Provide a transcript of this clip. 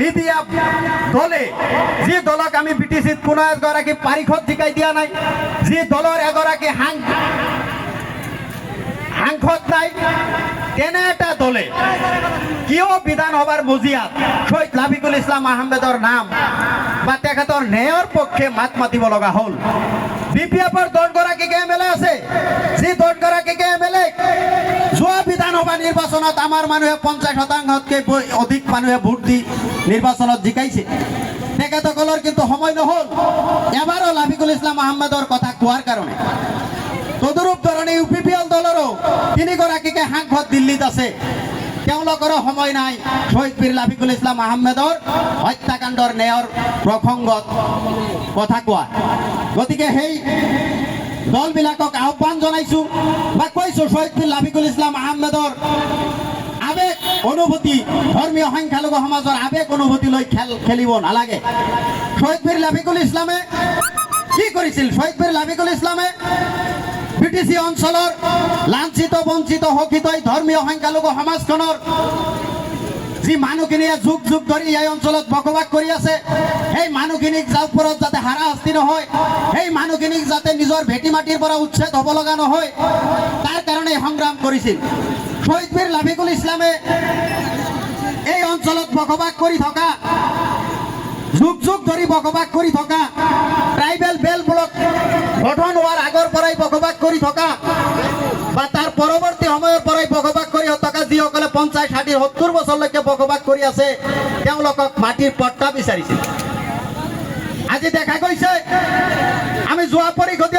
নিদিয়া দলে যি দলক আমি বিটিচিত কোনো এগৰাকী পাৰিষদ জিকাই দিয়া নাই, যি দলৰ এগৰাকী সাংসদ নাই, তেনে এটা দলে কিয় বিধানসভাৰ মজিয়াত শহীদ লাফিকুল ইছলাম আহমেদৰ নাম বা তেখেতৰ ন্যায়ৰ পক্ষে মাত মাতিব লগা হ'ল। BPFৰ 10গৰাকী MLA আছে, যি 10গৰাকী MLA যোৱা বিধানসভা নিৰ্বাচনত আমাৰ মানুহে 50%তকৈ অধিক মানুহে ভোট দি নিৰ্বাচনত জিকাইছে। তেখেতসকলৰ কিন্তু সময় নহ'ল এবাৰো লাফিকুল ইছলাম আহমেদৰ কথা কোৱাৰ কাৰণে। তদুৰূপ ধৰণে UPPL দলৰো 3গৰাকীকে সাংসদ দিল্লীত আছে, তেওঁলোকৰো সময় নাই শহীদ বীৰ লাফিকুল ইছলাম আহমেদৰ হত্যাকাণ্ডৰ ন্যায়ৰ প্ৰসংগত কথা কোৱা। গতিকে সেই দলবিলাকক আহ্বান জনাইছোঁ বা কৈছোঁ, শহীদ বীৰ লাফিকুল ইছলাম আহমেদৰ আবেগ অনুভূতি, ধৰ্মীয় সংখ্যালঘু সমাজৰ আবেগ অনুভূতি লৈ খেলিব নালাগে। শহীদ বীৰ লাফিকুল ইছলামে কি কৰিছিল? শহীদ বীৰ লাফিকুল ইছলামে BTC অঞ্চলৰ লাঞ্ছিত বঞ্চিত শোষিত ধৰ্মীয় সংখ্যালঘু সমাজখনৰ যি মানুহখিনিয়ে যুগ যুগ ধৰি এই অঞ্চলত বসবাস কৰি আছে, সেই মানুহখিনিক ওপৰত যাতে হাৰাশাস্তি নহয়, সেই মানুহখিনিক যাতে নিজৰ ভেটি মাটিৰ পৰা উচ্ছেদ হ'ব লগা নহয়, তাৰ কাৰণে সংগ্ৰাম কৰিছিল। শহীদ বীৰ লাফিকুল ইছলামে এই অঞ্চলত বসবাস কৰি থকা, যুগ যুগ ধৰি বসবাস কৰি থকা, ট্ৰাইবেল বেল ব্লক গঠন হোৱাৰ আগৰ পৰাই বসবাস কৰি থকা বা তাৰ পৰৱৰ্তী সময়ৰ পৰাই বসবাস কৰি থকা যিসকলে 50, 60, 70 বছৰলৈকে বসবাস কৰি আছে, তেওঁলোকক মাটিৰ পট্টা বিচাৰিছিল। আজি দেখা গৈছে আমি যোৱা পৰিষদীয়